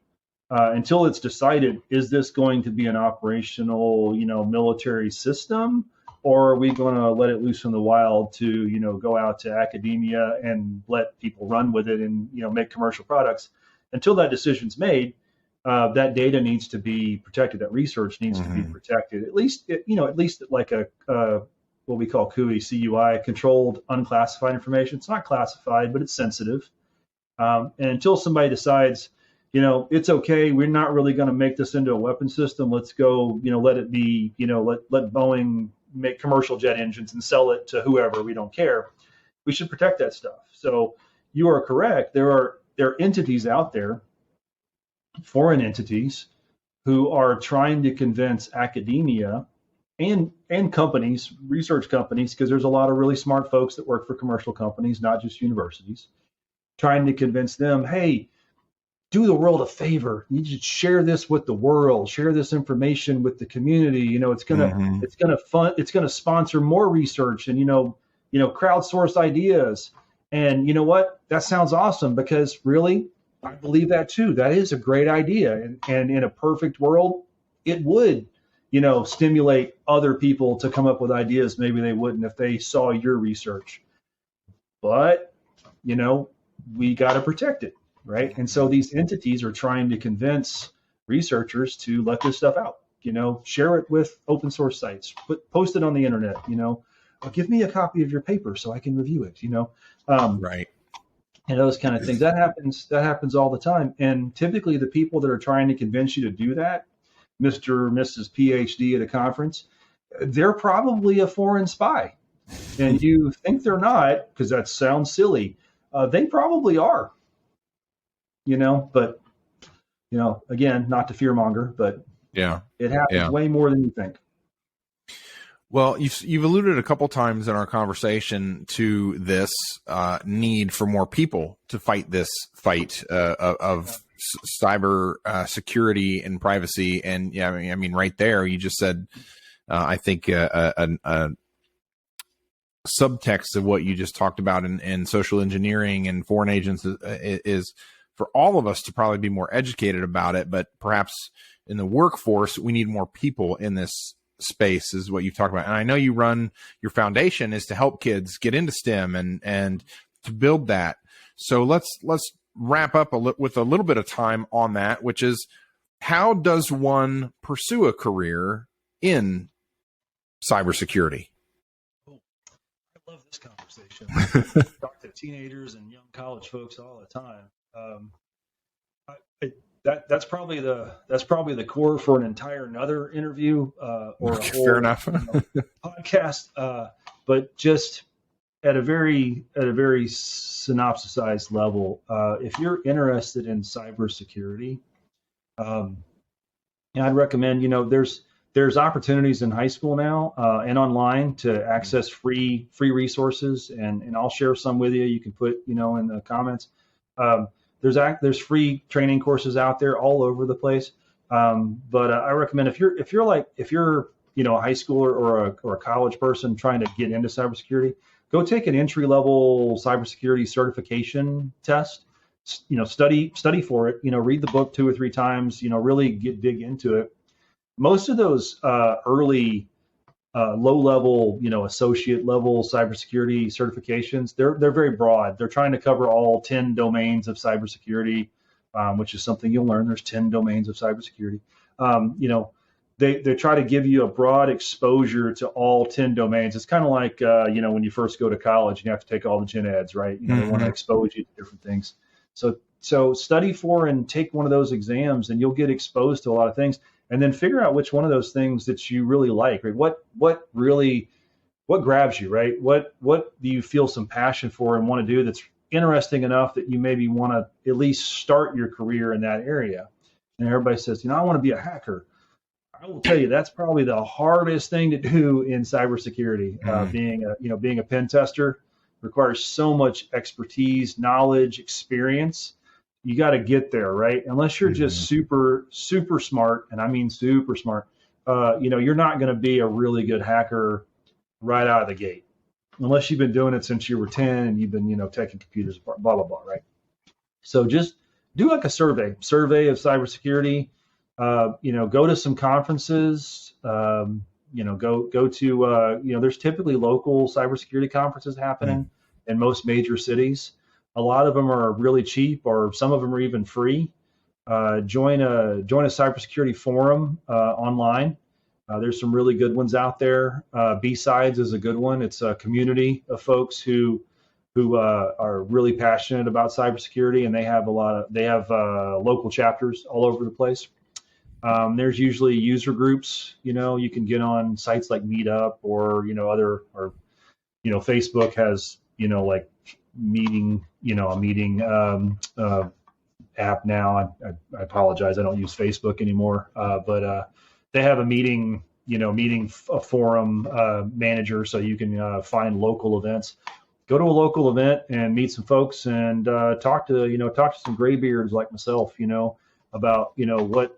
until it's decided, is this going to be an operational, military system, or are we going to let it loose in the wild to, go out to academia and let people run with it and, make commercial products? Until that decision's made, that data needs to be protected. That research needs to be protected. At least like a what we call CUI, controlled unclassified information. It's not classified, but it's sensitive. And until somebody decides, it's okay, we're not really going to make this into a weapon system. Let's go, let it be, let Boeing make commercial jet engines and sell it to whoever. We don't care. We should protect that stuff. So you are correct. There are entities out there, foreign entities, who are trying to convince academia and companies, research companies, because there's a lot of really smart folks that work for commercial companies, not just universities, trying to convince them, hey, do the world a favor. You just share this with the world, share this information with the community. You know, it's gonna sponsor more research and crowdsource ideas. And you know what? That sounds awesome, because really, I believe that too. That is a great idea. And in a perfect world, it would, stimulate other people to come up with ideas maybe they wouldn't if they saw your research. But, we got to protect it, right? And so these entities are trying to convince researchers to let this stuff out, share it with open source sites, post it on the internet, or give me a copy of your paper so I can review it, Right. And those kind of things. That happens all the time. And typically the people that are trying to convince you to do that, Mr. or Mrs. PhD at a conference, they're probably a foreign spy. And you think they're not, because that sounds silly. They probably are, but, again, not to fearmonger, but yeah, it happens way more than you think. Well, you've alluded a couple times in our conversation to this need for more people to fight this fight of cyber security and privacy. And yeah, I mean, right there, you just said, I think a subtext of what you just talked about in social engineering and foreign agents is for all of us to probably be more educated about it, but perhaps in the workforce, we need more people in this space, is what you've talked about. And I know you run your foundation is to help kids get into STEM and to build that. So let's wrap up with a little bit of time on that, which is, how does one pursue a career in cybersecurity? I love this conversation. I talk to teenagers and young college folks all the time. That's probably the core for an entire another interview or a whole fair enough. podcast. But just at a very synopsisized level, if you're interested in cybersecurity, I'd recommend, there's opportunities in high school now and online to access free resources, and I'll share some with you. You can put in the comments. There's free training courses out there all over the place. But I recommend if you're a high schooler or a college person trying to get into cybersecurity, go take an entry-level cybersecurity certification test. Study for it. Read the book 2 or 3 times. Really dig into it. Most of those early low-level, associate level cybersecurity certifications, they're very broad. They're trying to cover all 10 domains of cybersecurity, which is something you'll learn. There's 10 domains of cybersecurity. They try to give you a broad exposure to all 10 domains. It's kind of like, when you first go to college, you have to take all the gen eds, right? They want to expose you to different things. So study for and take one of those exams, and you'll get exposed to a lot of things. And then figure out which one of those things that you really like, right? What grabs you, right? What do you feel some passion for and want to do that's interesting enough that you maybe want to at least start your career in that area? And everybody says, I want to be a hacker. I will tell you, that's probably the hardest thing to do in cybersecurity. Being a pen tester requires so much expertise, knowledge, experience. You got to get there, right? Unless you're just super, super smart, and I mean super smart, you're not going to be a really good hacker right out of the gate, unless you've been doing it since you were 10 and you've been, taking computers apart, blah, blah, blah, right? So just do like a survey of cybersecurity, go to some conferences, go to, there's typically local cybersecurity conferences happening in most major cities. A lot of them are really cheap, or some of them are even free. Join a cybersecurity forum online. There's some really good ones out there. B-Sides is a good one. It's a community of folks who are really passionate about cybersecurity, and they have local chapters all over the place. There's usually user groups. You can get on sites like Meetup or Facebook has like meeting app now. I apologize, I don't use Facebook anymore, but they have a meeting forum manager, so you can find local events. go to a local event and meet some folks and talk to some graybeards like myself, about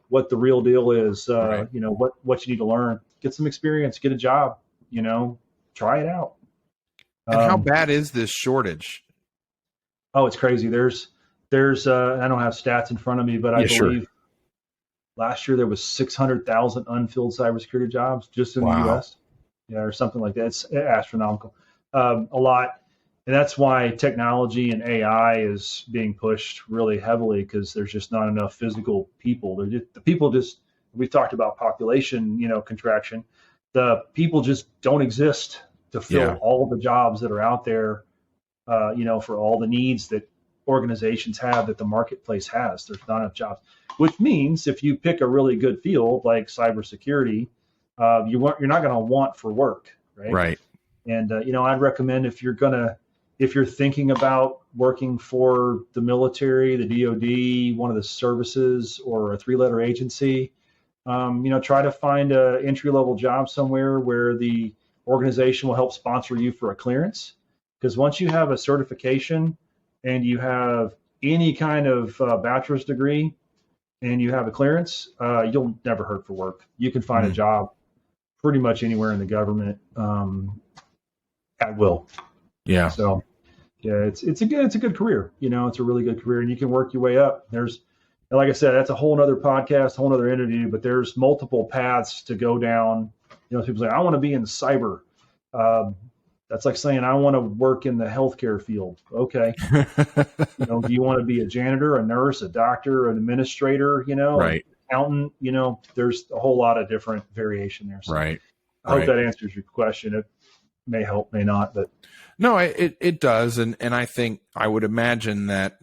what the real deal is, Right. what you need to learn, get some experience, get a job, try it out. And how bad is this shortage? Oh, it's crazy. There's I don't have stats in front of me, but I believe last year there was 600,000 unfilled cybersecurity jobs just in the U.S. Yeah, or something like that. It's astronomical. A lot. And that's why technology and AI is being pushed really heavily, because there's just not enough physical people. We talked about population, contraction. The people just don't exist to fill all the jobs that are out there, for all the needs that organizations have, that the marketplace has. There's not enough jobs, which means if you pick a really good field like cybersecurity, you're not going to want for work, right? Right. And I'd recommend if you're thinking about working for the military, the DoD, one of the services, or a 3-letter agency, try to find a entry-level job somewhere where the organization will help sponsor you for a clearance. Because once you have a certification and you have any kind of bachelor's degree and you have a clearance, you'll never hurt for work. You can find a job pretty much anywhere in the government at will. Yeah. So, yeah, it's a good career. It's a really good career, and you can work your way up. Like I said, that's a whole nother podcast, whole nother interview. But there's multiple paths to go down. People say, I want to be in cyber. That's like saying, I want to work in the healthcare field. Okay. Do you want to be a janitor, a nurse, a doctor, an administrator, right. Accountant? There's a whole lot of different variation there. So right. I hope that answers your question. It may help, may not, but. No, it does. And I think I would imagine that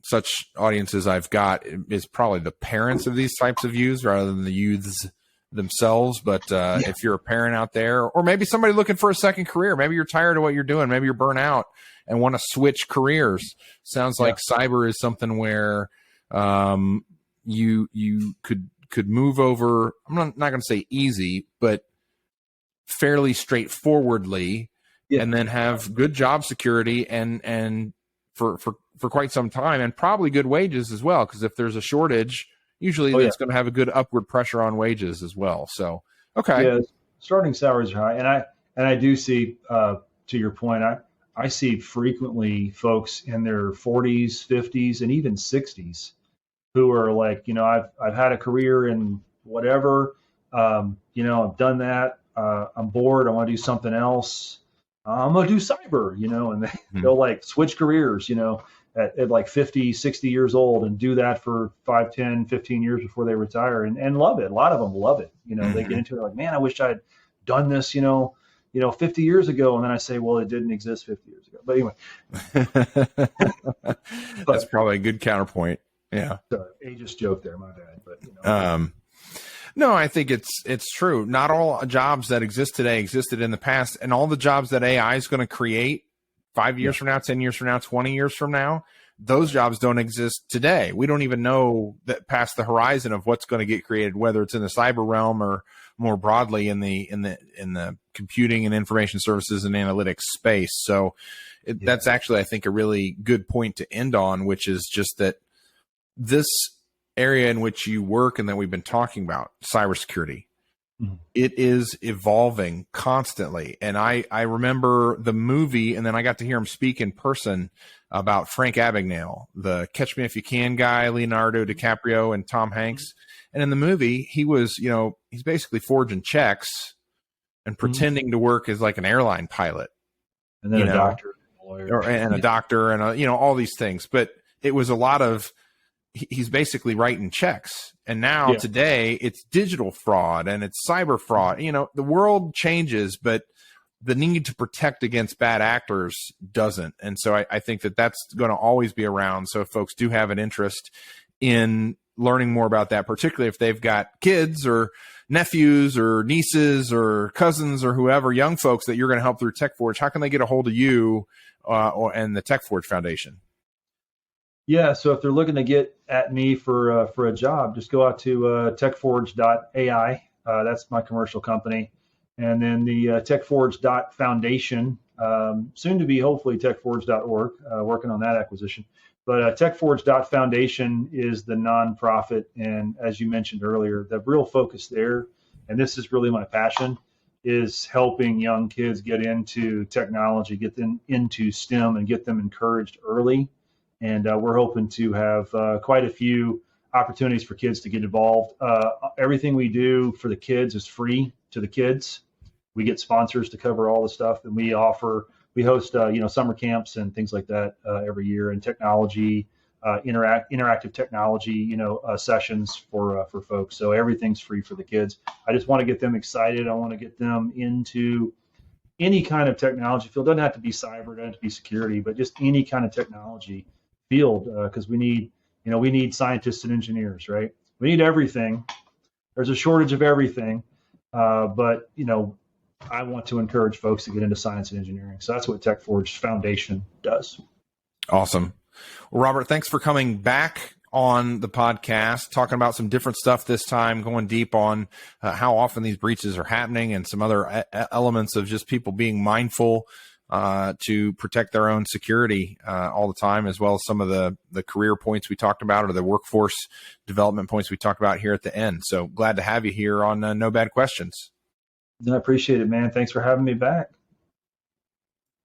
such audiences I've got is probably the parents of these types of youths rather than the youths themselves. But if you're a parent out there, or maybe somebody looking for a second career, maybe you're tired of what you're doing, maybe you're burnt out and want to switch careers. Sounds like cyber is something where you could move over. I'm not going to say easy, but fairly straightforwardly. Yeah. And then have good job security and for quite some time, and probably good wages as well. Because if there's a shortage, usually it's going to have a good upward pressure on wages as well. So, okay. Yeah, starting salaries are high. And I do see, to your point, I see frequently folks in their 40s, 50s, and even 60s who are like, I've had a career in whatever, I've done that. I'm bored. I want to do something else. I'm going to do cyber, and they'll like switch careers, at like 50, 60 years old, and do that for 5, 10, 15 years before they retire and love it. A lot of them love it. They get into it like, man, I wish I'd done this, 50 years ago. And then I say, well, it didn't exist 50 years ago. But anyway. That's probably a good counterpoint. Yeah. Sorry, ageist joke there, my bad. But, no, I think it's true. Not all jobs that exist today existed in the past, and all the jobs that AI is going to create 5 years from now, 10 years from now, 20 years from now, those jobs don't exist today. We don't even know that past the horizon of what's going to get created, whether it's in the cyber realm or more broadly in the computing and information services and analytics space. So that's actually, I think, a really good point to end on, which is just that this area in which you work and that we've been talking about, cybersecurity, it is evolving constantly. And I remember the movie, and then I got to hear him speak in person about Frank Abagnale, the Catch Me If You Can guy, Leonardo DiCaprio and Tom Hanks. And in the movie, he was, he's basically forging checks and pretending to work as like an airline pilot. And then a doctor, a lawyer. And a doctor and, all these things. But it was a lot of, he's basically writing checks. And now today it's digital fraud and it's cyber fraud. The world changes, but the need to protect against bad actors doesn't. And so I think that that's going to always be around. So if folks do have an interest in learning more about that, particularly if they've got kids or nephews or nieces or cousins or whoever, young folks that you're going to help through TECHFORGE, how can they get a hold of you and the TECHFORGE Foundation? Yeah, so if they're looking to get at me for a job, just go out to TECHFORGE.ai. That's my commercial company. And then the TECHFORGE.Foundation soon to be hopefully techforge.org, working on that acquisition. But TechForge.Foundation is the nonprofit. And as you mentioned earlier, the real focus there, and this is really my passion, is helping young kids get into technology, get them into STEM, and get them encouraged early. And we're hoping to have quite a few opportunities for kids to get involved. Everything we do for the kids is free to the kids. We get sponsors to cover all the stuff, and we host summer camps and things like that every year, and technology, interactive technology, sessions for folks. So everything's free for the kids. I just want to get them excited. I want to get them into any kind of technology field. It doesn't have to be cyber, it doesn't have to be security, but just any kind of technology field, because we need scientists and engineers, right? We need everything. There's a shortage of everything, but I want to encourage folks to get into science and engineering. So that's what TechForge Foundation does. Awesome. Well, Robert, thanks for coming back on the podcast, talking about some different stuff this time, going deep on how often these breaches are happening and some other elements of just people being mindful to protect their own security all the time, as well as some of the career points we talked about, or the workforce development points we talked about here at the end. So glad to have you here on No Bad Questions. I appreciate it, man. Thanks for having me back.